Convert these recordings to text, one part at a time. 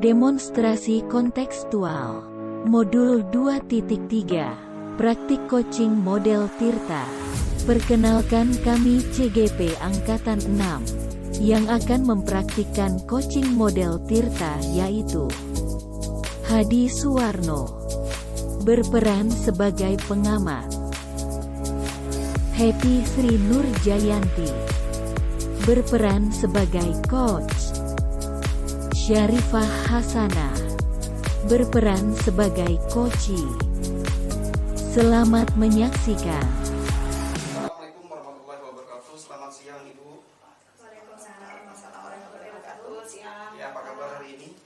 Demonstrasi kontekstual. Modul 2.3. Praktik coaching model Tirta. Perkenalkan, kami CGP Angkatan 6 yang akan mempraktikkan coaching model Tirta, yaitu Hadi Suwarno berperan sebagai pengamat, Happy Sri Nurjayanti berperan sebagai coach, Syarifah Hasanah berperan sebagai coachee. Selamat menyaksikan. Assalamualaikum warahmatullahi wabarakatuh. Selamat siang Ibu. Waalaikumsalam warahmatullahi wabarakatuh. Siang. Ya, apa kabar hari ini?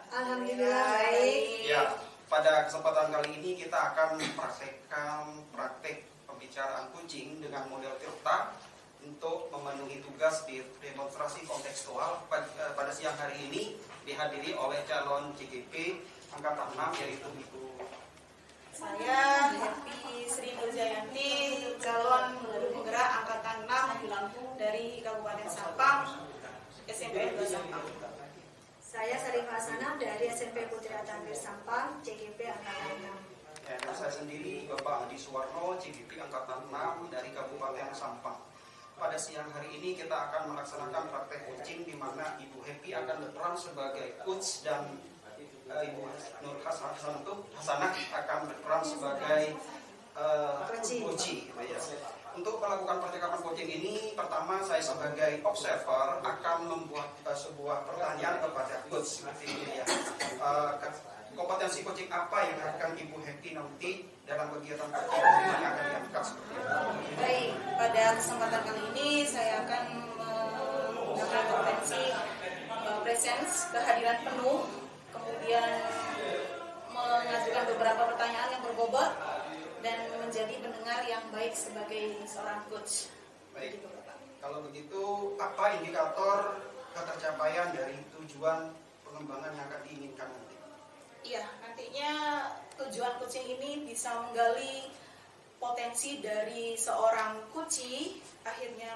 Alhamdulillah baik. Ya, pada kesempatan kali ini kita akan mempraktekkan praktek pembicaraan kucing dengan model Tirta untuk memenuhi tugas di demonstrasi kontekstual. Pada siang hari ini dihadiri oleh calon CGP Angkatan 6, yaitu Ibu. Saya Happy Sri Nurjayanti, calon guru penggerak Angkatan 6 dari Kabupaten Sampang, SMP 2 Sampang. Saya Syarifah Hasanah dari SMP Putri Atambir Sampang, CGP Angkatan 6. Ya, dan saya sendiri Bapak Hadi Suwarno, CGP Angkatan 6 dari Kabupaten Sampang. Pada siang hari ini kita akan melaksanakan praktek coaching di mana Ibu Happy akan berperan sebagai coach dan Ibu Nur Hasanah akan berperan sebagai coachee. Ya. Untuk melakukan percakapan coaching ini, pertama saya sebagai observer akan membuat sebuah pertanyaan kepada coach. Ya. Kompetensi coaching apa yang akan Ibu Happy nanti dalam kegiatan coaching yang akan diangkat seperti itu? Baik, pada kesempatan kali ini saya akan menggunakan kompetensi presence, kehadiran penuh, kemudian mengajukan beberapa pertanyaan yang berbobot dan menjadi pendengar yang baik sebagai seorang coach. Baik, kalau begitu apa indikator ketercapaian dari tujuan pengembangan yang akan diinginkan nanti? Iya, nantinya tujuan coaching ini bisa menggali potensi dari seorang coachee. Akhirnya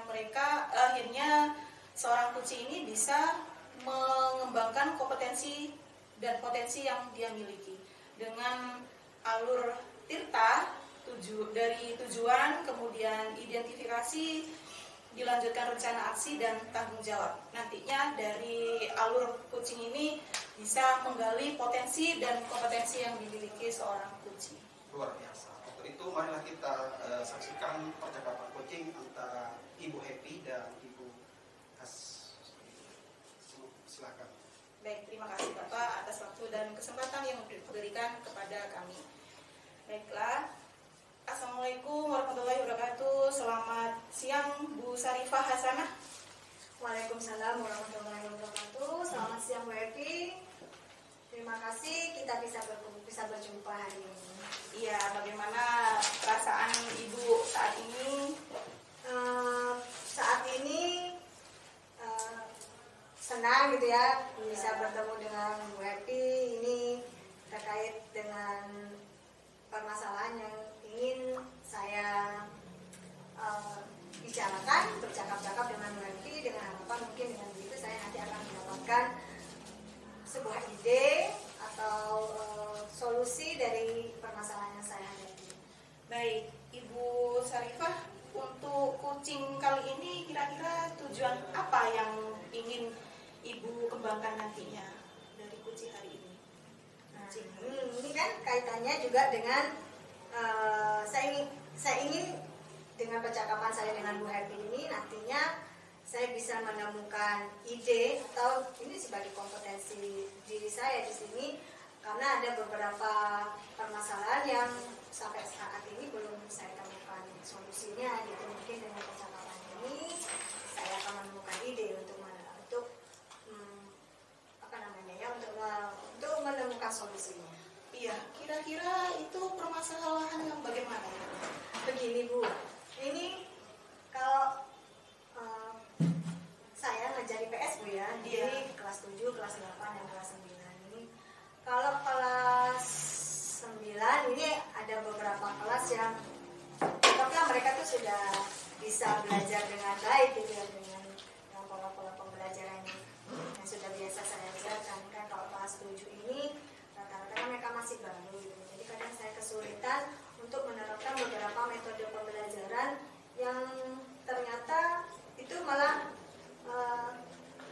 seorang coachee ini bisa mengembangkan kompetensi dan potensi yang dia miliki dengan alur Tirta, dari tujuan, kemudian identifikasi, dilanjutkan rencana aksi dan tanggung jawab. Nantinya dari alur coaching ini bisa menggali potensi dan kompetensi yang dimiliki seorang coachee. Luar biasa. Untuk itu marilah kita saksikan percakapan coaching antara Ibu Happy dan Ibu Has. Silakan. Baik, terima kasih Bapak atas waktu dan kesempatan yang diberikan kepada kami. Baiklah, Assalamualaikum warahmatullahi wabarakatuh. Selamat siang Bu Syarifah Hasanah. Waalaikumsalam warahmatullahi wabarakatuh. Selamat siang Bu Happy. Terima kasih kita bisa berjumpa hari ini. Iya, bagaimana perasaan Ibu saat ini? Saat ini senang gitu ya bisa bertemu dengan Bu Happy ini terkait dengan permasalahan yang ingin saya bicarakan, bercakap-cakap dengan Bu Happy dengan harapan mungkin dengan begitu saya nanti akan mendapatkan sebuah ide atau solusi dari permasalahan yang saya hadapi. Baik, Ibu Syarifah, untuk coaching kali ini kira-kira tujuan apa yang ingin Ibu kembangkan nantinya dari coaching hari ini? Nah, ini kan kaitannya juga dengan saya ingin dengan percakapan saya dengan Bu Happy ini nantinya saya bisa menemukan ide atau ini sebagai kompetensi diri saya di sini karena ada beberapa permasalahan yang sampai saat ini belum saya temukan solusinya. Jadi mungkin dengan percakapan ini saya akan menemukan ide untuk menemukan solusinya. Iya, kira-kira itu permasalahan yang bagaimana ya? Begini Bu, ini kalau saya ngajar IPS Bu ya, jadi kelas 7, kelas 8, dan kelas 9 ini. Kalau kelas 9 ini ada beberapa kelas yang apakah mereka tuh sudah bisa belajar dengan baik gitu ya, dengan pola-pola pembelajaran yang sudah biasa saya ajarkan. Kan kalau kelas 7 ini rata-rata mereka masih baru gitu. Jadi kadang saya kesulitan untuk menerapkan beberapa metode pembelajaran yang ternyata itu malah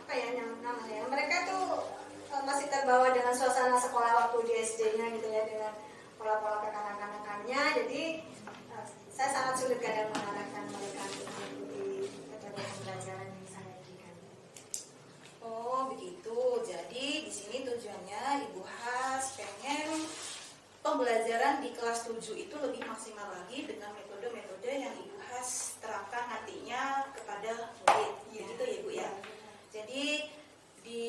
apa ya namanya, mereka tuh masih terbawa dengan suasana sekolah waktu di SD-nya gitu ya, dengan pola-pola kekanak-kanakannya. Jadi saya sangat sulit kadang mengarahkan mereka untuk mengikuti metode pembelajaran yang saya berikan. Oh begitu. Jadi di sini tujuannya Ibu Has pengen pembelajaran di kelas 7 itu lebih maksimal lagi dengan metode-metode yang Ibu Has terapkan nantinya kepada murid. Begitu ya Ibu ya. Jadi di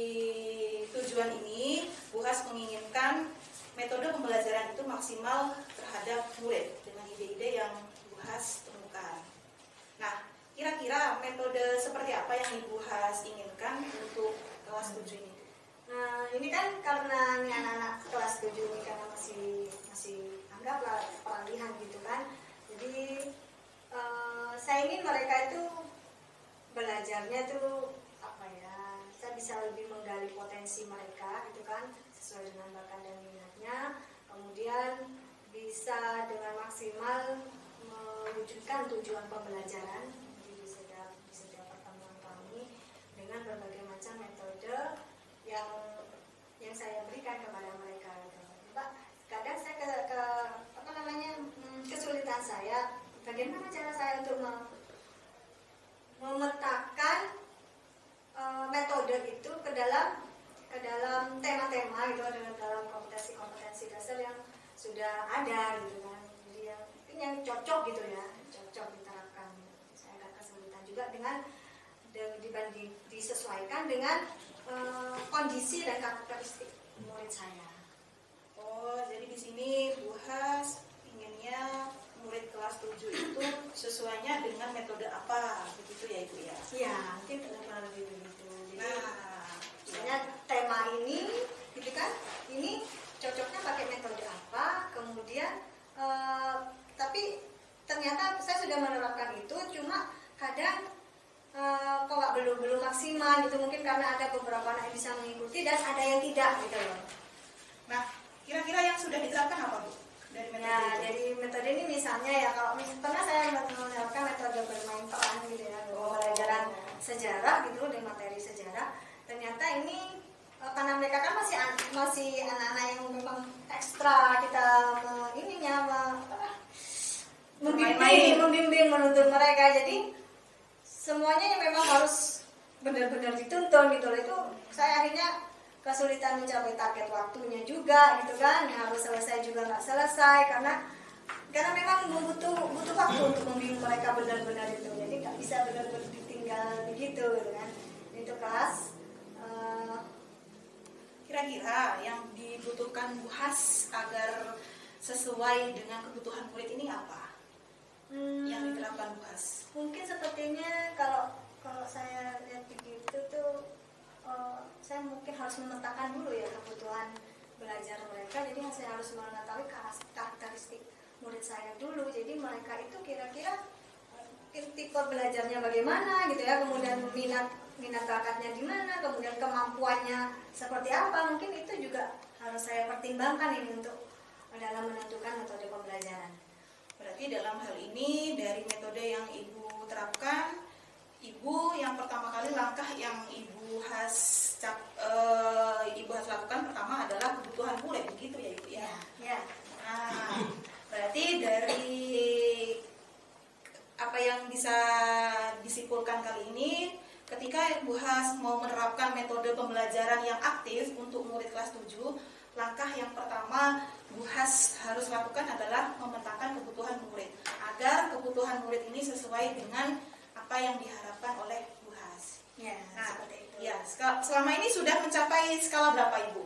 tujuan ini Bu Has menginginkan metode pembelajaran itu maksimal terhadap murid dengan ide-ide yang Bu Has temukan. Nah, kira-kira metode seperti apa yang Ibu Has inginkan untuk kelas 7 ini? Nah, ini kan karena ini anak-anak kelas 7 ini karena masih anggaplah peralihan gitu kan. Jadi saya ingin mereka itu belajarnya tuh apa ya? Saya bisa lebih menggali potensi mereka gitu kan, sesuai dengan bakat dan minatnya. Kemudian bisa dengan maksimal mewujudkan tujuan pembelajaran di setiap pertemuan kami dengan berbagai macam metode yang saya berikan kepada mereka gitu. Pak, kadang saya kesulitan saya bagaimana cara saya untuk memetakan metode itu ke dalam tema-tema gitu, dalam kompetensi dasar yang sudah ada gitu kan. Jadi yang cocok gitu ya, cocok diterapkan. Saya agak kesulitan juga dengan disesuaikan dengan kondisi dan karakteristik murid saya. Oh, jadi di sini Bu Has inginnya murid kelas 7 itu sesuainya dengan metode apa, begitu ya Ibu ya? Iya, mungkin kurang lebih begitu. Jadi, misalnya ya. tema ini, gitu kan? Ini cocoknya pakai metode apa? Kemudian, tapi ternyata saya sudah menerapkan itu, cuma kadang kok belum maksimal gitu, mungkin karena ada beberapa anak yang bisa mengikuti dan ada yang tidak gitu loh. Nah, kira-kira yang sudah diterapkan apa Bu? Dari metode Ya, itu? dari metode ini misalnya ya, kalau pernah saya menerapkan metode bermain peran gitu ya, pembelajaran sejarah gitu, dari materi sejarah. Ternyata ini karena mereka kan masih anak-anak yang memang ekstra, kita membimbing menuntun mereka. Jadi semuanya yang memang harus benar-benar dituntun gitu loh. Itu saya akhirnya kesulitan mencapai target waktunya juga gitu kan, yang harus selesai juga nggak selesai karena memang butuh waktu untuk membimbing mereka benar-benar itu. Jadi nggak bisa benar-benar ditinggal begitu gitu kan. Itu kelas Kira-kira yang dibutuhkan Bu Has agar sesuai dengan kebutuhan murid ini apa? Yang diterapkan Bu Has? Mungkin sepertinya kalau saya lihat begitu tuh saya mungkin harus memetakan dulu ya kebutuhan belajar mereka. Jadi saya harus mengetahui karakteristik murid saya dulu. Jadi mereka itu kira-kira tipe belajarnya bagaimana gitu ya, kemudian minat bakatnya di mana, kemudian kemampuannya seperti apa. Mungkin itu juga harus saya pertimbangkan ini untuk dalam menentukan metode pembelajaran. Berarti dalam hal ini dari metode yang Ibu terapkan, Ibu yang pertama kali langkah yang Ibu Has lakukan pertama adalah kebutuhan murid, begitu ya Ibu ya? Ya. Nah, berarti dari apa yang bisa disimpulkan kali ini, ketika Bu Has mau menerapkan metode pembelajaran yang aktif untuk murid kelas 7, langkah yang pertama Bu Has harus lakukan adalah memetakan kebutuhan murid, agar kebutuhan murid ini sesuai dengan apa yang diharapkan oleh Bu Has. Ya, Nah, seperti itu. ya, selama ini sudah mencapai skala berapa Ibu?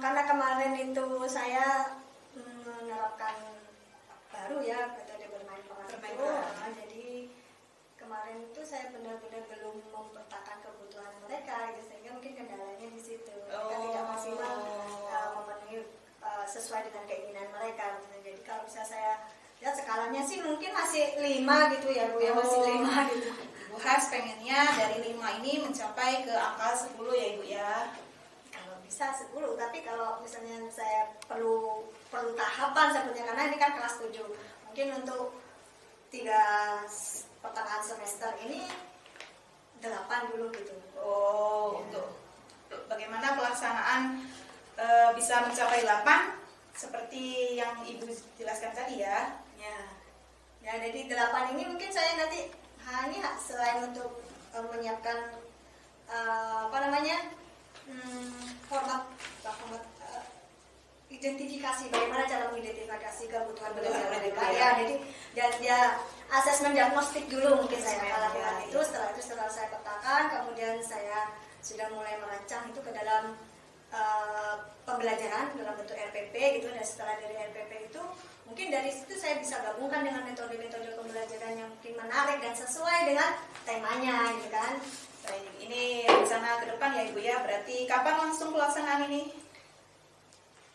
Karena kemarin itu saya menerapkan baru ya metode bermain peran itu. Jadi kemarin itu saya benar-benar belum memetakan kebutuhan mereka gitu, sehingga mungkin kendalanya di situ. Mereka tidak maksimal memenuhi sesuai dengan keinginan mereka gitu. Jadi kalau bisa saya lihat skalanya sih mungkin masih 5 gitu ya Bu ya, masih 5 gitu. Bu Has pengennya dari 5 ini mencapai ke angka 10 ya Ibu ya. Kalau bisa 10, tapi kalau misalnya saya perlu tahapan sebetulnya, karena ini kan kelas 7. Mungkin untuk 3 pertengahan semester ini 8 dulu gitu. Oh, untuk bagaimana pelaksanaan bisa mencapai 8 seperti yang Ibu jelaskan tadi ya. Ya, jadi 8 ini mungkin saya nanti hanya selain untuk menyiapkan format identifikasi, bagaimana cara mengidentifikasi kebutuhan belajar mereka ya. Jadi dan ya asesmen diagnostik dulu mungkin saya lakukan itu. Setelah saya petakan, kemudian saya sudah mulai merancang itu ke dalam pembelajaran dalam bentuk RPP gitu. Dan setelah dari RPP itu mungkin dari situ saya bisa gabungkan dengan metode-metode pembelajaran yang mungkin menarik dan sesuai dengan temanya gitu kan. Baik, ini rencana ke depan ya Ibu ya. Berarti kapan langsung pelaksanaan ini?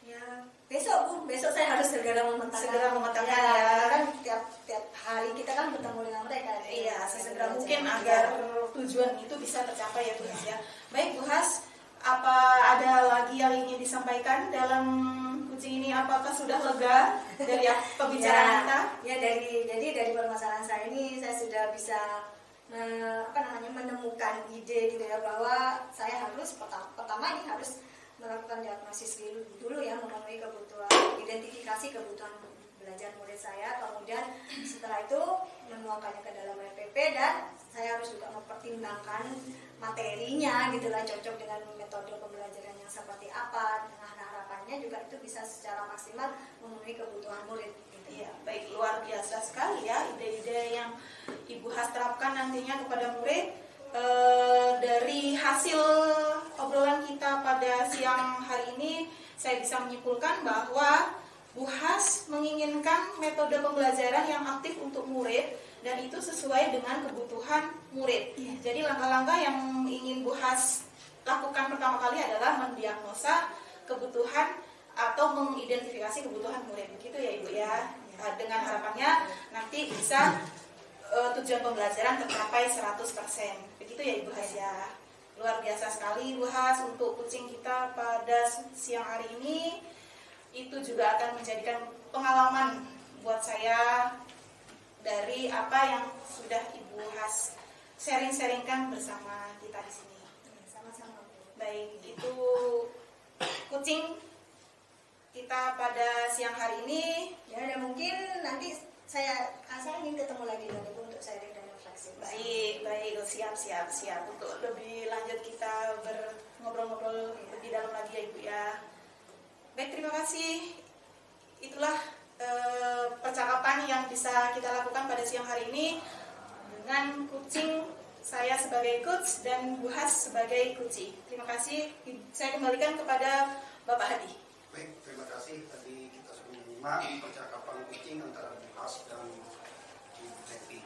Ya, besok Bu, besok saya harus segera memetakan ya. Kan tiap hari kita kan bertemu dengan mereka. Iya, sesegera mungkin agar tujuan itu bisa tercapai ya Bu Has ya. Baik Bu Has, apa ada lagi yang ingin disampaikan dalam kucing ini? Apakah sudah lega dari pembicaraan kita? Ya, dari permasalahan saya ini saya sudah bisa menemukan ide gitu ya, bahwa saya harus pertama ini harus melakukan diagnosis dulu ya, memenuhi kebutuhan, identifikasi kebutuhan belajar murid saya, kemudian setelah itu menuangkannya ke dalam RPP, dan saya harus juga mempertimbangkan materinya gitu lah, cocok dengan metode pembelajaran yang seperti apa. Nah, harapannya juga itu bisa secara maksimal memenuhi kebutuhan murid gitu. Ya, baik, luar biasa sekali ya ide-ide yang Ibu Has terapkan nantinya kepada murid. Dari hasil obrolan kita pada siang hari ini, saya bisa menyimpulkan bahwa Bu Has menginginkan metode pembelajaran yang aktif untuk murid dan itu sesuai dengan kebutuhan murid. Jadi langkah-langkah yang ingin Bu Has lakukan pertama kali adalah mendiagnosa kebutuhan atau mengidentifikasi kebutuhan murid. Begitu ya Ibu ya. Dengan harapannya nanti bisa tujuan pembelajaran tercapai 100%. Begitu ya Ibu Has ya. Luar biasa sekali Bu Has untuk kucing kita pada siang hari ini. Itu juga akan menjadikan pengalaman buat saya dari apa yang sudah Ibu Has sharing-sharingkan bersama kita di sini. Sama-sama. Baik, itu kucing kita pada siang hari ini. Ya, dan mungkin nanti saya ingin ketemu lagi dengan Ibu untuk sharing dan refleksi. Baik, siap. Untuk lebih lanjut kita ngobrol-ngobrol lebih dalam lagi ya Ibu ya. Baik, terima kasih. Itulah percakapan yang bisa kita lakukan pada siang hari ini dengan kucing saya sebagai coach dan Bu Has sebagai kucing. Terima kasih. Saya kembalikan kepada Bapak Hadi. Baik, terima kasih. Tadi kita sudah menyimak percakapan kucing antara Bu Has dan Ibu Happy.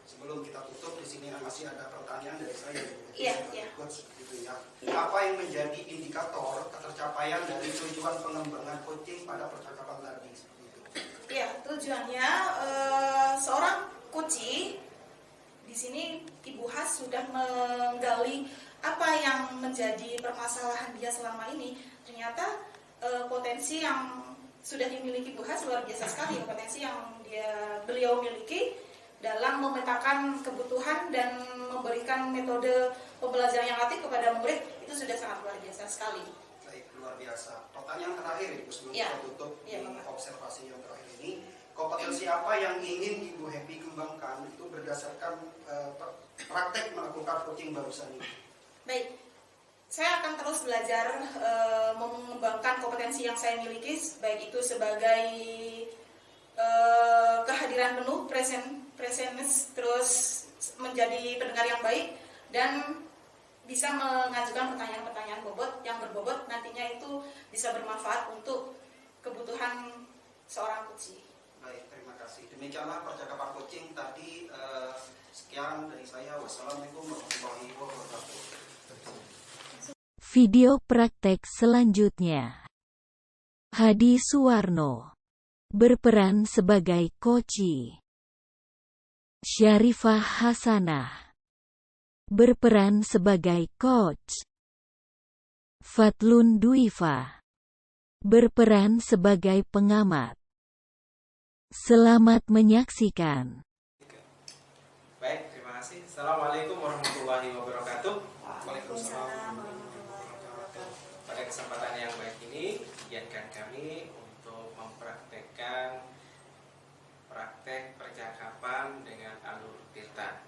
Sebelum kita tutup, di sini masih ada pertanyaan dari saya. Iya. Coach, gitu ya. Apa yang menjadi indikator ketercapaian dari tujuan pengembangan kucing pada percakapan tadi? Ya, tujuannya seorang kucing. Di sini Ibu Has sudah menggali apa yang menjadi permasalahan dia selama ini. Ternyata potensi yang sudah dimiliki Bu Has luar biasa sekali. Potensi yang beliau miliki dalam memetakan kebutuhan dan memberikan metode pembelajaran yang aktif kepada murid itu sudah sangat luar biasa sekali. Baik, luar biasa. Pertanyaan terakhir Ibu sebelum kita tutup di observasi yang terakhir ini, kompetensi apa yang ingin Ibu Happy kembangkan itu berdasarkan praktek melakukan coaching barusan ini? Baik, saya akan terus belajar mengembangkan kompetensi yang saya miliki, baik itu sebagai kehadiran penuh, presence, terus menjadi pendengar yang baik, dan bisa mengajukan pertanyaan-pertanyaan bobot yang berbobot nantinya itu bisa bermanfaat untuk kebutuhan seorang kucing. Baik, terima kasih. Demikianlah percakapan coaching tadi. Sekian dari saya. Wassalamualaikum warahmatullahi wabarakatuh. Video praktek selanjutnya. Hadi Suwarno berperan sebagai Koci. Syarifah Hasanah berperan sebagai coach. Fatlun Duifa, berperan sebagai pengamat. Selamat menyaksikan. Baik, terima kasih. Assalamualaikum warahmatullahi wabarakatuh. Waalaikumsalam warahmatullahi wabarakatuh. Pada kesempatan yang baik ini, izinkan kami untuk mempraktekkan praktek percakapan dengan alur tirta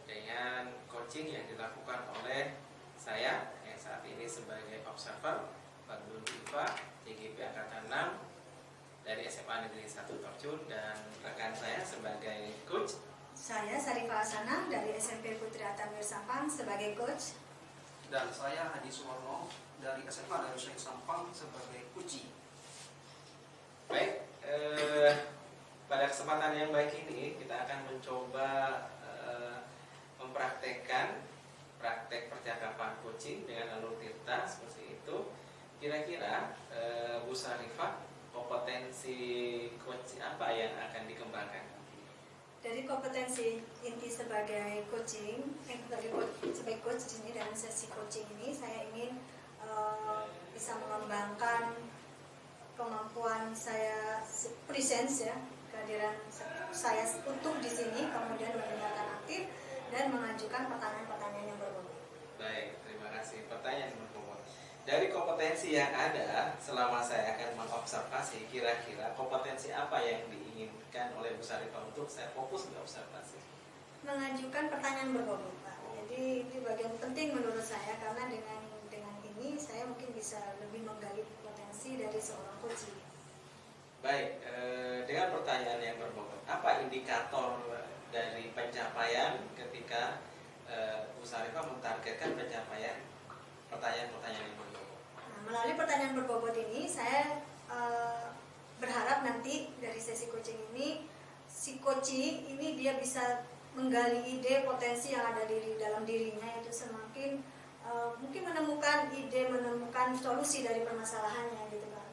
dengan coaching yang dilakukan oleh saya yang saat ini sebagai observer Fatlun Duifa, CGP Angkatan 6 dari SMA Negeri 1 Torjun, dan rekan saya sebagai coach. Saya Sarifah Hasanah dari SMP Putri Atamir Sampang sebagai coach. Dan saya Hadi Suwarno dari SMA Darussalim Sampang sebagai uji. Baik, pada kesempatan yang baik ini kita akan mencoba mempraktekkan praktek percakapan coaching dengan alur tirta seperti itu. Kira-kira Bu Sarifah, kompetensi coach apa yang akan dikembangkan? Dari kompetensi inti sebagai coaching, sebagai coach di sini dalam sesi coaching ini saya ingin bisa mengembangkan kemampuan saya presence ya, kehadiran saya utuh di sini, kemudian mendengarkan aktif dan mengajukan pertanyaan-pertanyaan yang berbobot. Baik, terima kasih. Pertanyaan yang berbobot. Dari kompetensi yang ada, selama saya akan mengobservasi, kira-kira kompetensi apa yang diinginkan oleh Bu Sarifah untuk saya fokus di observasi? Mengajukan pertanyaan berbobot, Pak. Jadi ini bagian penting menurut saya, karena dengan ini saya mungkin bisa lebih menggali potensi dari seorang coach. Baik, dengan pertanyaan yang berbobot, apa indikator dari pencapaian ketika Bu Sarifah mentargetkan pencapaian pertanyaan-pertanyaan yang berbobot? Nah, melalui pertanyaan berbobot ini saya berharap nanti dari sesi coaching ini si coaching ini dia bisa menggali ide potensi yang ada di dalam dirinya, yaitu semakin mungkin menemukan ide, menemukan solusi dari permasalahannya gitu kan.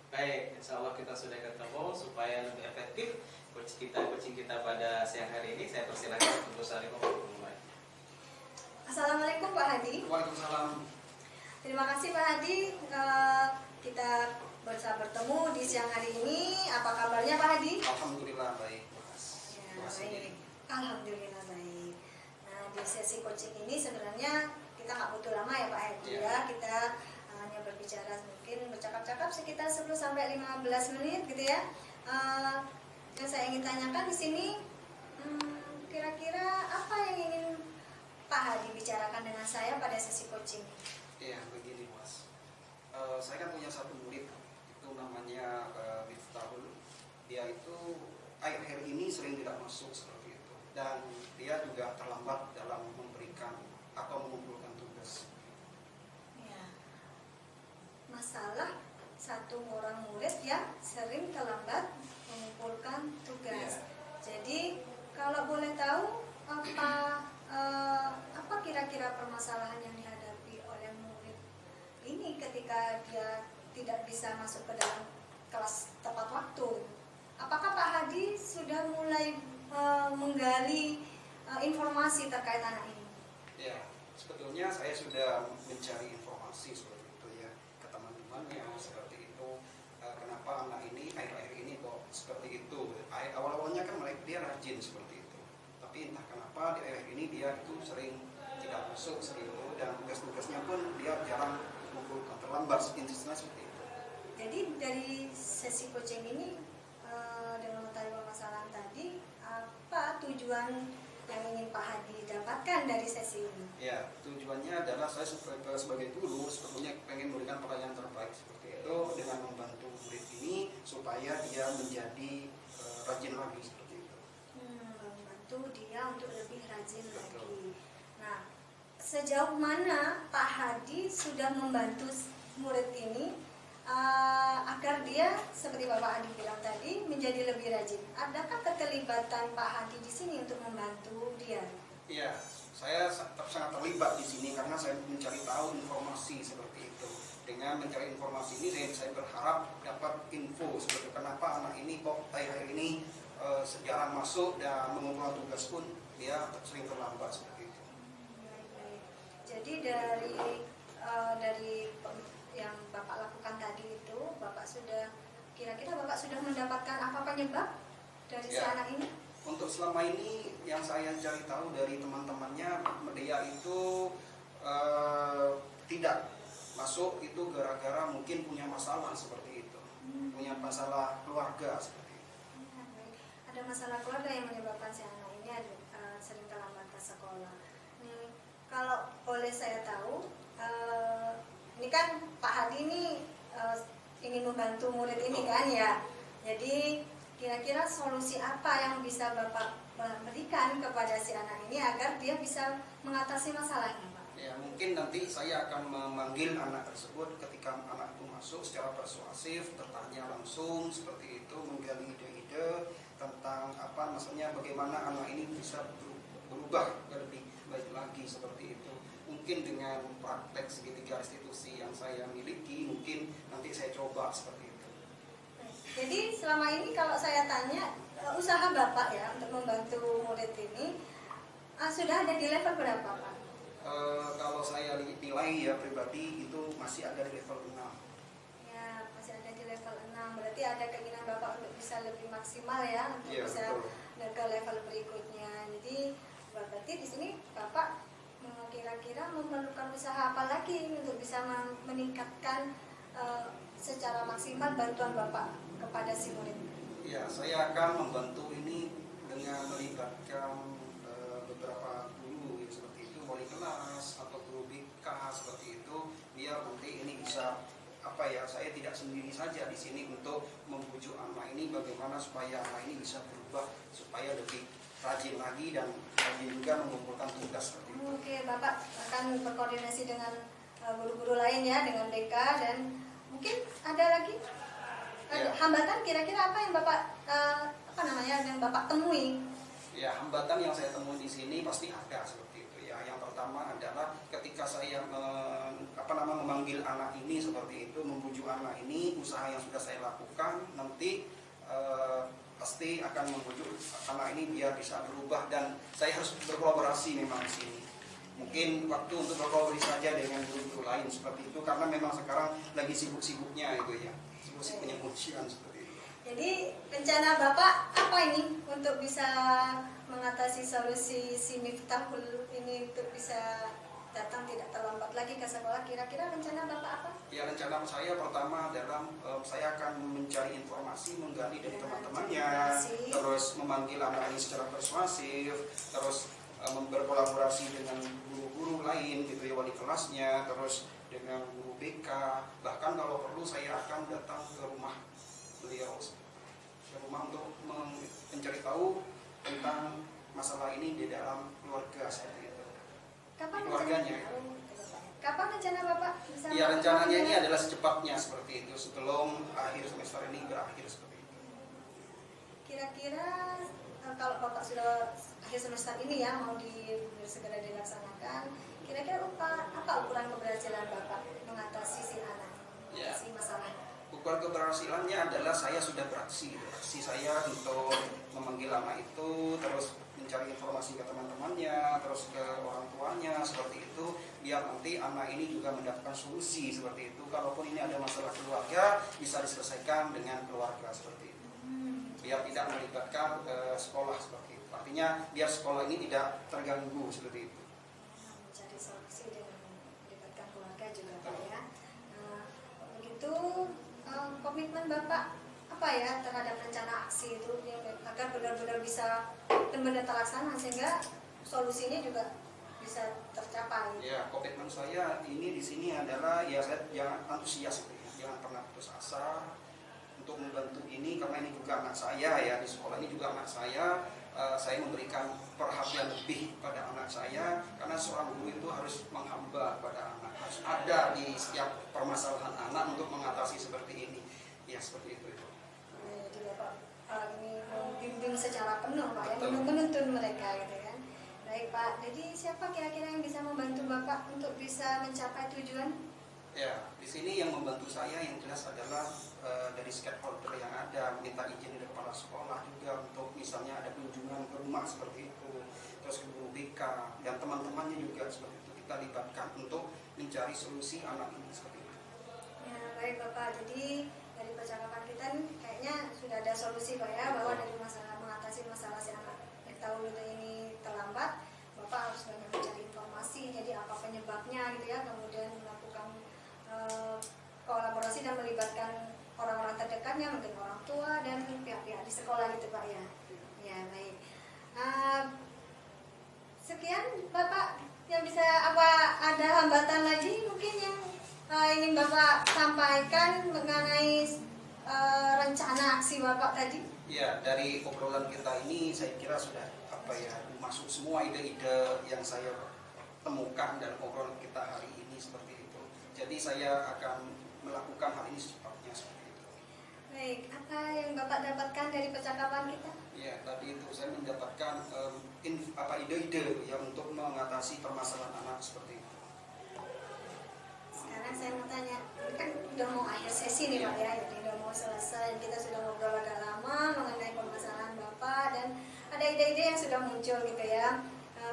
Baik, insya Allah kita sudah ketemu. Supaya lebih efektif coaching kita pada siang hari ini, saya persilakan Bu Sarifah untuk memulai. Assalamualaikum Pak Hadi. Waalaikumsalam. Terima kasih Pak Hadi, kita bisa bertemu di siang hari ini. Apa kabarnya Pak Hadi? Alhamdulillah baik. Ya, baik. Alhamdulillah baik. Nah, di sesi coaching ini sebenarnya kita nggak butuh lama ya Pak Hadi ya. Kita hanya berbicara, mungkin bercakap-cakap sekitar 10-15 menit gitu ya. Yang saya ingin tanyakan di sini, kira-kira apa yang ingin Pak Hadi bicarakan dengan saya pada sesi coaching? Ya, begini Mas. Saya kan punya satu murid, itu namanya Miftahul. Dia itu akhir-akhir ini sering tidak masuk seperti itu. Dan dia juga terlambat dalam memberikan atau mengumpulkan tugas. Ya. Masalah satu orang murid yang sering terlambat mengumpulkan tugas. Jadi kalau boleh tahu apa kira-kira permasalahan yang dihadapi oleh murid ini ketika dia tidak bisa masuk ke dalam kelas tepat waktu? Apakah Pak Hadi sudah mulai menggali informasi terkait anak ini? Ya, sebetulnya saya sudah mencari informasi seperti itu ya ke teman-temannya seperti itu. Kenapa anak ini akhir-akhir ini kok seperti itu? Awal-awalnya kan dia rajin seperti itu, tapi entah kenapa di akhir ini dia itu sering tidak masuk seperti itu, dan tugas-tugasnya pun dia jarang mengumpulkan, terlambat intinya seperti itu. Jadi dari sesi coaching ini dengan mengetahui permasalahan tadi, apa tujuan yang ingin Pak Hadi dapatkan dari sesi ini? Ya, tujuannya adalah saya sebagai guru sebetulnya pengen memberikan pelayanan terbaik seperti itu dengan membantu murid ini supaya dia menjadi rajin lagi seperti itu. Membantu dia untuk lebih rajin lagi. Nah, sejauh mana Pak Hadi sudah membantu murid ini agar dia seperti Bapak Hadi bilang tadi menjadi lebih rajin? Adakah keterlibatan Pak Hadi di sini untuk membantu dia? Iya, saya sangat terlibat di sini karena saya mencari tahu informasi seperti itu. Dengan mencari informasi ini saya berharap dapat info seperti kenapa anak ini kok akhir-akhir ini jarang masuk dan mengumpulkan tugas pun dia sering terlambat seperti itu. Jadi yang Bapak lakukan tadi itu, kira-kira Bapak sudah mendapatkan apa penyebab dari si Ya. anak ini? Untuk selama ini yang saya cari tahu dari teman-temannya, dia itu tidak masuk itu gara-gara mungkin punya masalah seperti itu, punya masalah keluarga seperti itu. Ya, baik. Ada masalah keluarga yang menyebabkan si anak ini sering terlambat ke sekolah. Kalau boleh saya tahu, ini kan Pak Hadi ini ingin membantu murid ini kan ya. Jadi kira-kira solusi apa yang bisa Bapak berikan kepada si anak ini agar dia bisa mengatasi masalahnya, Pak? Ya, mungkin nanti saya akan memanggil anak tersebut ketika anak itu masuk secara persuasif, bertanya langsung seperti itu, menggali ide-ide tentang maksudnya bagaimana anak ini bisa berubah lebih baik lagi seperti itu. Mungkin dengan praktek segitiga restitusi yang saya miliki, mungkin nanti saya coba seperti itu. Jadi selama ini kalau saya tanya, usaha Bapak ya untuk membantu murid ini sudah ada di level berapa, Pak? Kalau saya nilai ya pribadi itu masih ada di level 6. Ya, masih ada di level 6. Berarti ada keinginan Bapak untuk bisa lebih maksimal ya, untuk Iya, bisa betul. ke level berikutnya. Jadi berarti di sini Bapak kira-kira memerlukan usaha apa lagi untuk bisa meningkatkan secara maksimal bantuan Bapak kepada si murid? Ya, saya akan membantu ini dengan melibatkan beberapa guru ya, seperti itu, wali kelas atau guru BK seperti itu, biar nanti ini bisa saya tidak sendiri saja di sini untuk membujuk anak ini bagaimana supaya anak ini bisa berubah supaya lebih rajin lagi dan rajin juga mengumpulkan tugas seperti itu. Oke, Bapak akan berkoordinasi dengan guru-guru lain ya, dengan BK, dan mungkin ada lagi Ya. hambatan kira-kira apa yang Bapak yang Bapak temui? Ya, hambatan yang saya temui di sini pasti ada seperti itu ya. Yang pertama adalah ketika saya memanggil anak ini seperti itu, membujuk anak ini, usaha yang sudah saya lakukan nanti pasti akan membujuk anak ini biar bisa berubah, dan saya harus berkolaborasi memang di sini. Mungkin waktu untuk berkolaborasi saja dengan guru-guru lain seperti itu, karena memang sekarang lagi sibuk-sibuknya itu ya, sibuk-sibuknya ujian seperti itu. Jadi rencana Bapak apa ini untuk bisa mengatasi solusi si Miftahul ini untuk bisa datang tidak terlambat lagi ke sekolah? Kira-kira rencana Bapak apa? Ya, rencana saya pertama adalah saya akan mencari informasi, menggali dari teman-temannya, terus memanggil anak ini secara persuasif, terus berkolaborasi dengan guru-guru lain gitu ya, wali kelasnya, terus dengan guru BK, bahkan kalau perlu saya akan datang ke rumah beliau, ke rumah untuk mencari tahu tentang masalah ini di dalam keluarga seperti itu. Kapan Keluarganya. Kapan rencana Bapak bisa? Ya, rencananya ini adalah secepatnya seperti itu, sebelum akhir semester ini berakhir seperti itu. Kira-kira kalau Bapak sudah akhir semester ini ya mau segera dilaksanakan, kira-kira apa ukuran keberhasilan Bapak mengatasi si anak, Ya. si masalah? Ukuran keberhasilannya adalah saya sudah beraksi. Aksi saya untuk memanggil anak itu, terus mencari informasi ke teman-temannya, terus ke orang tuanya seperti itu, biar nanti anak ini juga mendapatkan solusi seperti itu. Kalaupun ini ada masalah keluarga, bisa diselesaikan dengan keluarga seperti itu, biar tidak melibatkan sekolah seperti itu. Artinya biar sekolah ini tidak terganggu seperti itu. Mencari solusi dengan melibatkan keluarga juga Pak ya. Begitu komitmen Bapak apa ya terhadap rencana aksi itu ya, agar benar-benar bisa benar-benar terlaksana sehingga solusinya juga bisa tercapai. Ya, komitmen saya ini di sini adalah ya saya jangan antusias gitu ya, jangan pernah putus asa untuk membantu ini, karena ini juga anak saya ya, di sekolah ini juga anak saya. Saya memberikan perhatian lebih pada anak saya, karena seorang guru itu harus menghamba pada anak, harus ada di setiap permasalahan anak untuk mengatasi seperti ini ya, seperti itu. Jadi Bapak ini membimbing secara penuh Pak ya, Betul. menuntun mereka gitu kan. Baik Pak, jadi siapa kira-kira yang bisa membantu Bapak untuk bisa mencapai tujuan? Ya, di sini yang membantu saya yang jelas adalah dari stakeholder yang ada, minta izin dari kepala sekolah juga untuk misalnya ada kunjungan ke rumah seperti itu, terus ke guru BK dan teman-temannya juga seperti itu. Kita kita libatkan untuk mencari solusi anak ini seperti itu. Ya, baik Bapak. Jadi dari percakapan kita nih, kayaknya sudah ada solusi Pak ya, bahwa dari masalah mengatasi masalah si anak tahu ini terlambat, Bapak harus banyak mencari informasi. Jadi apa penyebabnya gitu ya, kemudian melakukan kolaborasi dan melibatkan orang-orang terdekatnya, mungkin orang tua dan pihak-pihak di sekolah gitu Pak ya. Ya baik. Sekian Bapak yang bisa, apa ada hambatan lagi mungkin yang ingin Bapak sampaikan mengenai rencana aksi Bapak tadi? Ya, dari obrolan kita ini saya kira sudah masuk semua ide-ide yang saya temukan dan obrolan kita hari ini seperti itu. Jadi saya akan melakukan hal ini secepatnya seperti itu. Baik, apa yang Bapak dapatkan dari percakapan kita? Ya, tadi itu saya mendapatkan ide-ide ya untuk mengatasi permasalahan anak seperti itu. Sekarang saya mau tanya, ini kan udah mau akhir sesi nih Pak ya, jadi udah mau selesai. Kita sudah ngobrol agak lama mengenai permasalahan Bapak dan ada ide-ide yang sudah muncul gitu ya.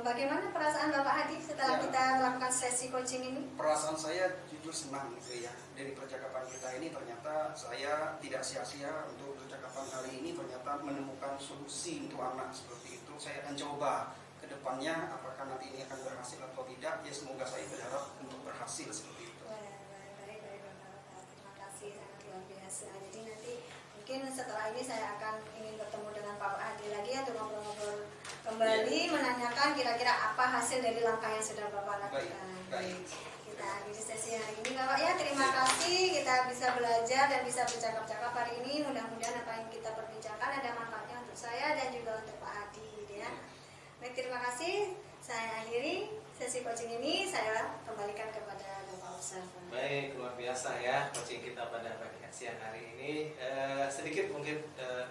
Bagaimana perasaan Bapak Hadi setelah kita melakukan sesi coaching ini? Perasaan saya jujur senang gitu ya. Dari percakapan kita ini ternyata saya tidak sia-sia untuk percakapan kali ini, ternyata menemukan solusi untuk anak seperti itu. Saya akan coba ke depannya apakah nanti ini akan berhasil atau tidak. Ya semoga saya berharap untuk berhasil seperti itu. Baik Bapak. Terima kasih, sangat luar biasa. Jadi nanti mungkin setelah ini saya akan ingin bertemu dengan Pak Hadi lagi untuk ngobrol-ngobrol kembali, menanyakan kira-kira apa hasil dari langkah yang sudah Bapak lakukan. Baik. Kita akhiri sesi hari ini Bapak ya. Terima kasih kita bisa belajar dan bisa bercakap-cakap hari ini. Mudah-mudahan apa yang kita perbincangkan ada manfaatnya untuk saya dan juga untuk Pak Hadi gitu ya. Baik, terima kasih. Saya akhiri sesi coaching ini, saya kembalikan kepada Bapak Observer. Baik, luar biasa ya coaching kita pada pagi siang hari ini. Sedikit mungkin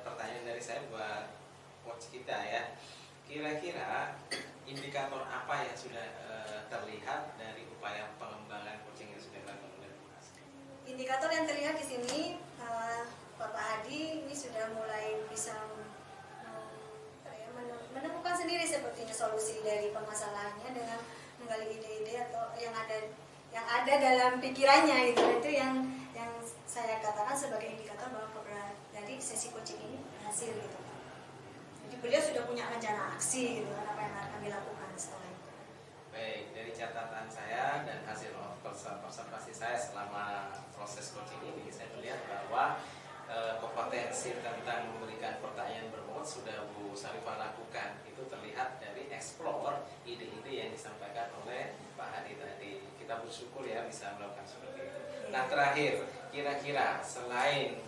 pertanyaan dari saya buat coach kita ya. Kira-kira indikator apa yang sudah terlihat dari upaya pengembangan coaching yang sudah dilakukan oleh Mas? Indikator yang terlihat di sini, Bapak Hadi ini sudah mulai bisa menemukan sendiri sepertinya solusi dari permasalahannya dengan menggali ide-ide atau yang ada dalam pikirannya gitu. Itu yang saya katakan sebagai indikator bahwa dari sesi coaching ini berhasil gitu. Jadi beliau sudah punya rencana aksi gitu, apa yang akan dilakukan setelah itu. Baik, dari catatan saya dan hasil observasi saya selama proses coaching ini, saya melihat bahwa kompetensi tentang memberikan pertanyaan berbobot sudah Bu Sarifah lakukan. Itu terlihat dari explore ide-ide yang disampaikan oleh Pak Hadi tadi. Kita bersyukur ya bisa melakukan seperti itu. Nah terakhir, kira-kira selain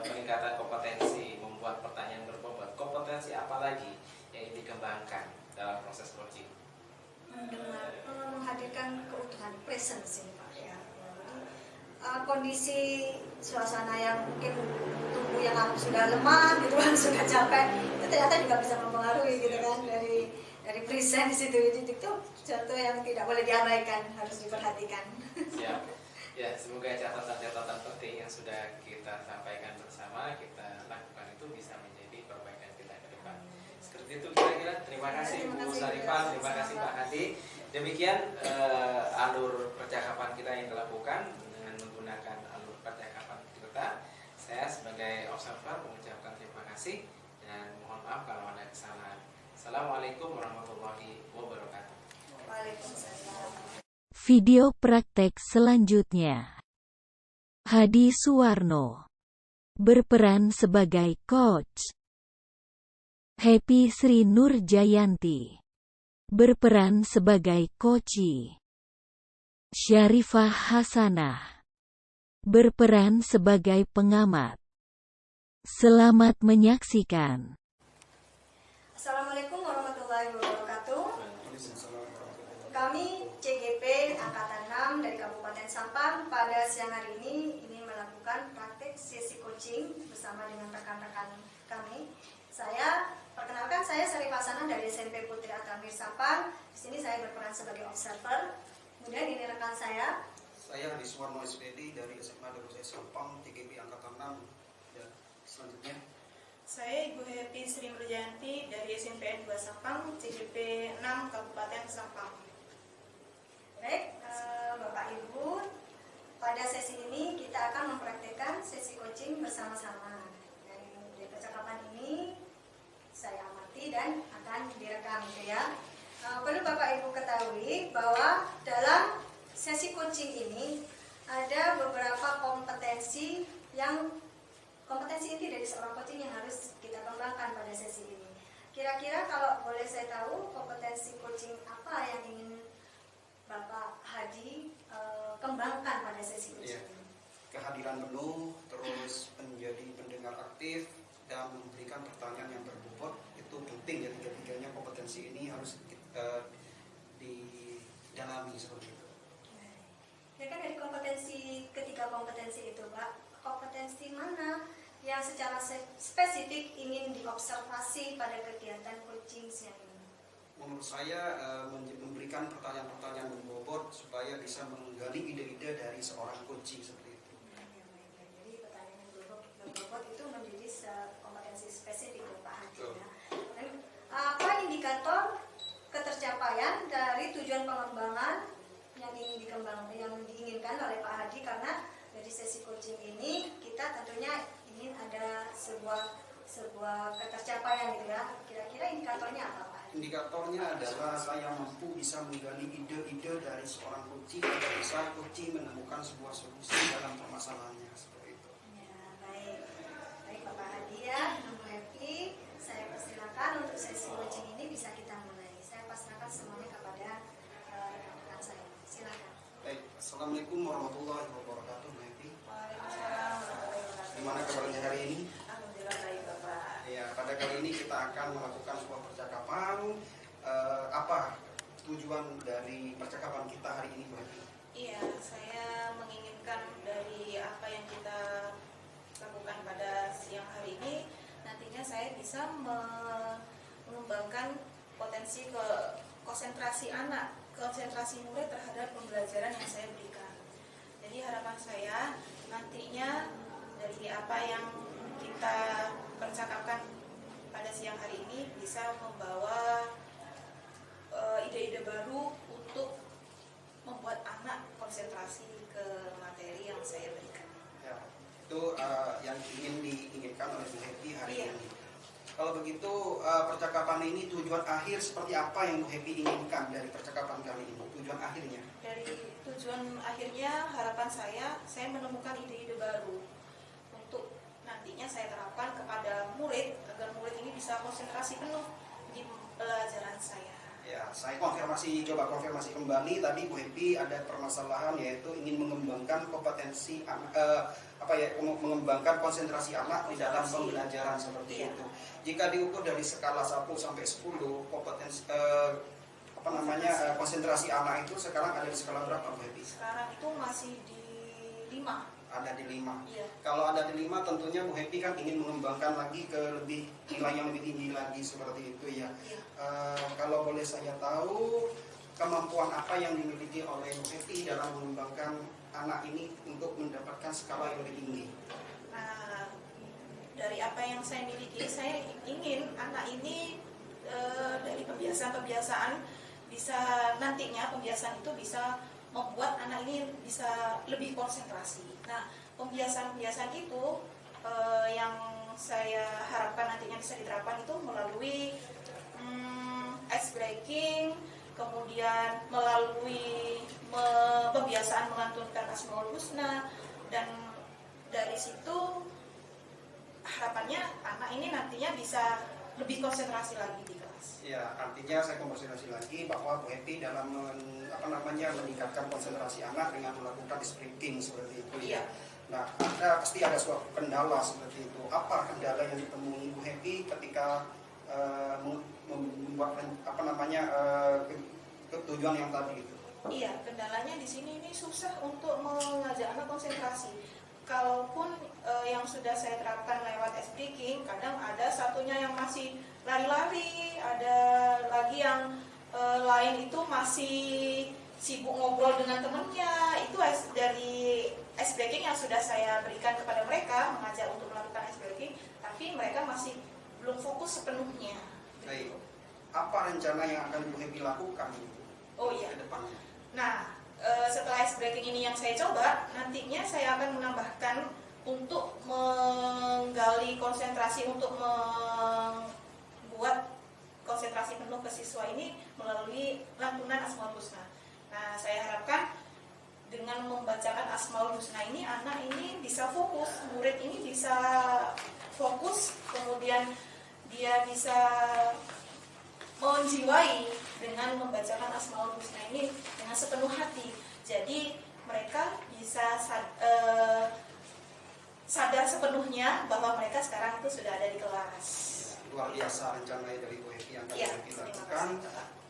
peningkatan kompetensi membuat pertanyaan berbobot, kompetensi apa lagi yang dikembangkan dalam proses coaching? Menghadirkan keutuhan presence ini Pak ya. Kondisi suasana yang mungkin tubuh yang sudah lemah gitu kan, sudah capek, itu ternyata juga bisa mempengaruhi gitu kan, dari present di situ. Itu sesuatu yang tidak boleh diabaikan, harus diperhatikan. Siap. Ya, semoga catatan-catatan penting yang sudah kita sampaikan bersama, kita lakukan itu bisa menjadi perbaikan kita ke depan. Seperti itu kira-kira. Terima kasih Bu Sarifah, terima kasih Pak Hadi. Demikian alur percakapan kita yang dilakukan dengan menggunakan alur percakapan kita. Saya sebagai observer mengucapkan terima kasih dan mohon maaf kalau ada kesalahan. Assalamualaikum warahmatullahi wabarakatuh. Waalaikumsalam. Video praktek selanjutnya. Hadi Suwarno berperan sebagai coach. Happy Sri Nurjayanti berperan sebagai coachee. Syarifah Hasanah berperan sebagai pengamat. Selamat menyaksikan. Assalamualaikum warahmatullahi wabarakatuh. Kami CGP Angkatan 6 dari Kabupaten Sampang pada siang hari ini melakukan praktek sesi coaching bersama dengan rekan-rekan kami. Perkenalkan saya Syarifah Hasanah dari SMP Putri Atamir Sampang. Di sini saya berperan sebagai observer. Kemudian ini rekan saya. Saya Hadi Suwarno SPD dari SMA Darul Sampang, TGB Angkatan 6. Dan selanjutnya Saya Ibu Happy Sri Nurjayanti dari SMPN 2 Sampang, CGP 6 Kabupaten Sampang. Baik, coaching bersama-sama. Dan di percakapan ini saya amati dan akan direkam gitu ya. Perlu Bapak Ibu ketahui bahwa dalam sesi coaching ini ada beberapa kompetensi inti dari seorang coaching yang harus kita kembangkan pada sesi ini. Kira-kira kalau boleh saya tahu kompetensi coaching apa yang ingin Bapak Hadi kembangkan pada sesi coaching ini? Kehadiran penuh, terus menjadi pendengar aktif, dan memberikan pertanyaan yang berbobot. Itu penting ya, tiga-tiganya kompetensi ini harus didalami seperti itu. Ya kan dari ketiga kompetensi itu Pak, kompetensi mana yang secara spesifik ingin diobservasi pada kegiatan coaching siang ini? Menurut saya memberikan pertanyaan-pertanyaan berbobot supaya bisa menggali ide-ide dari seorang coaching seperti itu. Jadi pertanyaan yang berbobot itu menjadi kompetensi spesifik ya Pak Hadi ya. Dan apa indikator ketercapaian dari tujuan pengembangan yang diinginkan oleh Pak Hadi, karena dari sesi coaching ini kita tentunya ingin ada sebuah ketercapaian gitu ya. Kira-kira indikatornya apa Pak Hadi? Indikatornya adalah saya mampu bisa menggali ide-ide dari seorang coaching agar bisa coaching menemukan sebuah solusi dalam permasalahannya seperti itu. Ya, baik Bapak Hadi ya, Bu Happy. Saya persilakan untuk sesi coaching ini bisa kita mulai. Saya pasrahkan semuanya kepada rekan-rekan saya. Silakan. Baik, Assalamualaikum warahmatullahi wabarakatuh, Bu Happy. Waalaikumsalam warahmatullahi wabarakatuh. Gimana kabarnya hari ini? Alhamdulillah baik Bapak. Ya, pada kali ini kita akan melakukan sebuah percakapan. Apa tujuan dari percakapan kita hari ini, Bu Happy? Iya, saya menginginkan dari apa yang kita lakukan pada siang hari ini, nantinya saya bisa mengembangkan potensi konsentrasi anak, konsentrasi murid terhadap pembelajaran yang saya berikan. Jadi harapan saya nantinya dari apa yang kita percakapkan pada siang hari ini bisa membawa ide-ide baru untuk membuat anak konsentrasi ke materi yang saya berikan. Ya, itu yang diinginkan oleh Bu Happy hari Iya. ini. Kalau begitu percakapan ini tujuan akhir seperti apa yang Bu Happy inginkan dari percakapan kali ini? Tujuan akhirnya? Dari tujuan akhirnya harapan saya menemukan ide-ide baru untuk nantinya saya terapkan kepada murid agar murid ini bisa konsentrasi penuh di pelajaran saya. Ya, saya konfirmasi kembali tadi Bu Happy ada permasalahan yaitu ingin mengembangkan kompetensi mengembangkan konsentrasi anak di dalam pembelajaran seperti Iya. itu. Jika diukur dari skala 1 sampai 10 kompetensi konsentrasi anak itu sekarang ada di skala berapa Bu Happy? Sekarang itu masih di 5. Ada di 5. Iya. Kalau ada di 5 tentunya Bu Happy kan ingin mengembangkan lagi ke nilai yang lebih tinggi lagi seperti itu ya. Iya. Kalau boleh saya tahu kemampuan apa yang dimiliki oleh Bu Happy dalam mengembangkan anak ini untuk mendapatkan skala yang lebih tinggi? Nah, dari apa yang saya miliki, saya ingin anak ini dari kebiasaan-kebiasaan bisa nantinya pembiasaan itu bisa membuat anak ini bisa lebih konsentrasi. Nah, pembiasaan-pembiasaan itu yang saya harapkan nantinya bisa diterapkan itu melalui ice breaking, kemudian melalui pembiasaan melantunkan Asmaul Husna, dan dari situ harapannya anak ini nantinya bisa lebih konsentrasi lagi di kelas. Ya, artinya saya konsentrasi lagi bahwa Bu Happy dalam meningkatkan konsentrasi anak dengan melakukan ice breaking seperti itu ya. Iya. Nah, pasti ada suatu kendala seperti itu. Apa kendala yang ditemui Bu Happy ketika membuat tujuan yang tadi itu? Iya, kendalanya di sini ini susah untuk mengajak anak konsentrasi. Kalaupun yang sudah saya terapkan lewat ice breaking, kadang ada satunya yang masih lari-lari, ada lagi yang lain itu masih sibuk ngobrol dengan temannya. Itu dari ice breaking yang sudah saya berikan kepada mereka, mengajak untuk melakukan ice breaking, tapi mereka masih belum fokus sepenuhnya. Baik. Apa rencana yang akan Bu Happy lakukan Oh iya. ke depannya? Nah, setelah ice breaking ini yang saya coba, nantinya saya akan menambahkan untuk menggali konsentrasi, untuk membuat konsentrasi penuh ke siswa ini melalui lantunan Asmaul Husna. Nah, saya harapkan dengan membacakan Asmaul Husna ini, anak ini bisa fokus, murid ini bisa fokus, kemudian dia bisa menjiwai dengan membacakan Asmaul Husna ini dengan sepenuh hati. Jadi mereka bisa sadar sepenuhnya bahwa mereka sekarang itu sudah ada di kelas. Luar biasa rencana dari Ibu Happy yang tadi Iya, Happy lakukan.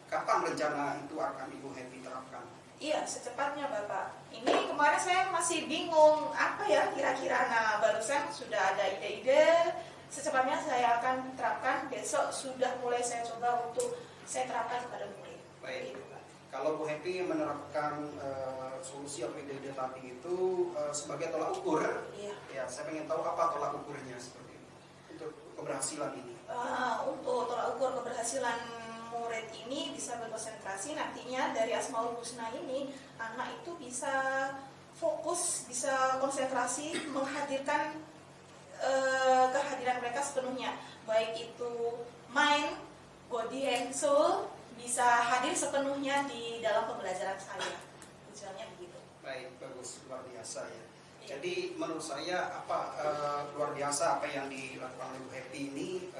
Kapan rencana itu akan Ibu Happy terapkan? Iya, secepatnya Bapak. Ini kemarin saya masih bingung apa ya kira-kira. Nah, barusan sudah ada ide-ide. Secepatnya saya akan terapkan. Besok sudah mulai saya coba untuk saya terapkan kepada murid. Baik. Gitu, Pak. Kalau Bu Happy menerapkan solusi atau ide-ide tadi itu sebagai tolak ukur, Iya. ya saya pengen tahu apa tolak ukurnya seperti itu untuk keberhasilan ini. Untuk tolak ukur keberhasilan murid ini bisa berkonsentrasi, nantinya dari Asmaul Husna ini anak itu bisa fokus, bisa konsentrasi, menghadirkan kehadiran mereka sepenuhnya, baik itu mind, body and soul bisa hadir sepenuhnya di dalam pembelajaran saya. Tujuannya begitu. Baik, bagus, luar biasa ya. Iya. Jadi menurut saya luar biasa apa yang dilakukan oleh Bu Happy ini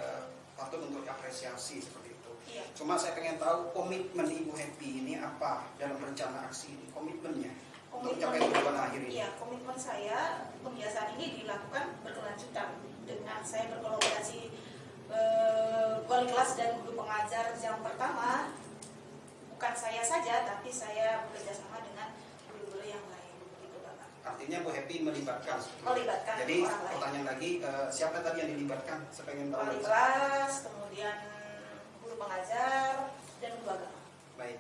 patut untuk diapresiasi seperti itu. Iya. Cuma saya pengen tahu komitmen Ibu Happy ini apa dalam rencana aksi ini, komitmennya untuk mencapai tujuan akhir ini. Iya, komitmen saya pembiasaan ini dilakukan berkelanjutan dengan saya berkolaborasi wali kelas dan guru pengajar yang pertama. Bukan saya saja, tapi saya bekerja sama dengan guru-guru yang lain. Begitu, Bapak. Artinya Bu Happy melibatkan. Melibatkan Jadi orang lain. pertanyaan lagi, siapa tadi yang dilibatkan? Saya pengen tahu. Wali kelas, kemudian guru pengajar, dan guru agama. Baik.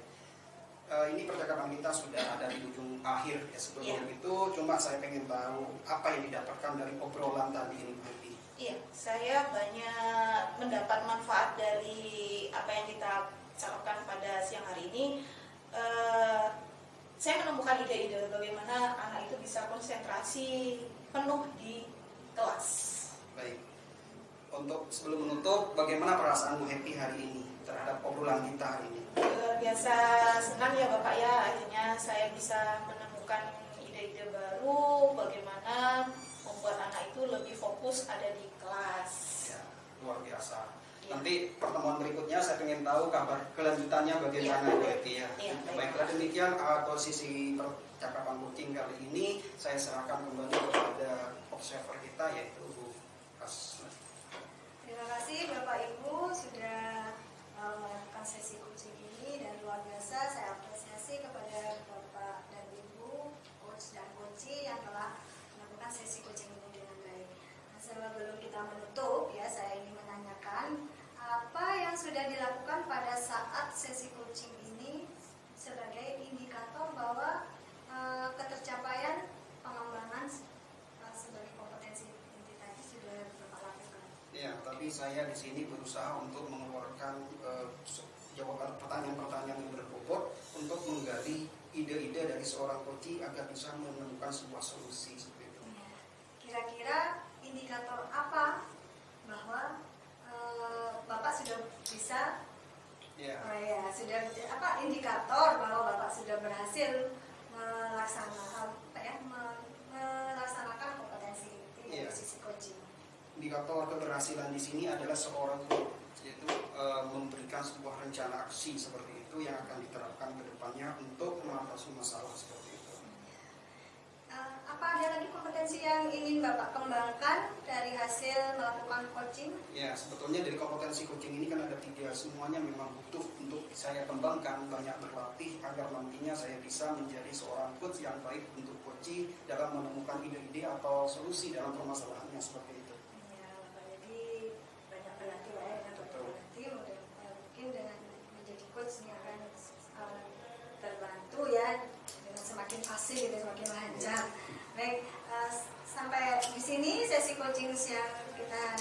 Ini percakapan kita sudah ada di ujung akhir ya, sebelum Iya. itu cuma saya pengen tahu apa yang didapatkan dari obrolan tadi ini Bu Happy. Iya, saya banyak mendapat manfaat dari apa yang kita cakapkan pada siang hari ini. Saya menemukan ide-ide bagaimana anak itu bisa konsentrasi penuh di kelas. Baik. Untuk sebelum menutup, bagaimana perasaan Bu Happy hari ini terhadap obrolan kita hari ini? Luar biasa senang ya Bapak ya, akhirnya saya bisa menemukan ide-ide baru bagaimana membuat anak itu lebih fokus ada di kelas. Ya, luar biasa. Ya. Nanti pertemuan berikutnya saya ingin tahu kabar kelanjutannya bagaimana Bu Happy ya. Iya, baik. Baiklah demikian posisi percakapan coaching kali ini saya serahkan kembali kepada observer kita yaitu Bu Asma. Terima kasih Bapak Ibu sudah melakukan sesi coaching ini, dan luar biasa saya apresiasi kepada Bapak dan Ibu coach dan coachee yang telah melakukan sesi coaching ini dengan baik. Nah, sebelum kita menutup ya, saya ingin menanyakan apa yang sudah dilakukan pada saat sesi coaching ini sebagai indikator bahwa ketercapaian pengembangan sebagai kompetensi inti tadi sudah Bapak lakukan. Ya, tapi saya di sini berusaha untuk mengeluarkan jawaban pertanyaan-pertanyaan yang berbobot untuk menggali ide-ide dari seorang coachee agar bisa menemukan sebuah solusi seperti itu. Kira-kira indikator apa bahwa Bapak sudah bisa Ya. sudah apa indikator bahwa Bapak sudah berhasil melaksanakan kompetensi inti dari Iya. sisi coaching. Indikator keberhasilan di sini adalah seorang guru, yaitu memberikan sebuah rencana aksi seperti itu yang akan diterapkan ke depannya untuk mengatasi masalah seperti itu. Apa ada lagi kompetensi yang ingin Bapak kembangkan dari hasil melakukan coaching? Ya, sebetulnya dari kompetensi coaching ini kan ada 3, semuanya memang butuh untuk saya kembangkan, banyak berlatih agar nantinya saya bisa menjadi seorang coach yang baik untuk coachee dalam menemukan ide-ide atau solusi dalam permasalahannya seperti itu. Ya, Bapak, jadi banyak berlatih lah ya, dengan berlatih mungkin dengan menjadi coach ini akan terbantu ya dengan semakin fasih gitu, semakin lancar. Baik, sampai di sini sesi coaching siang kita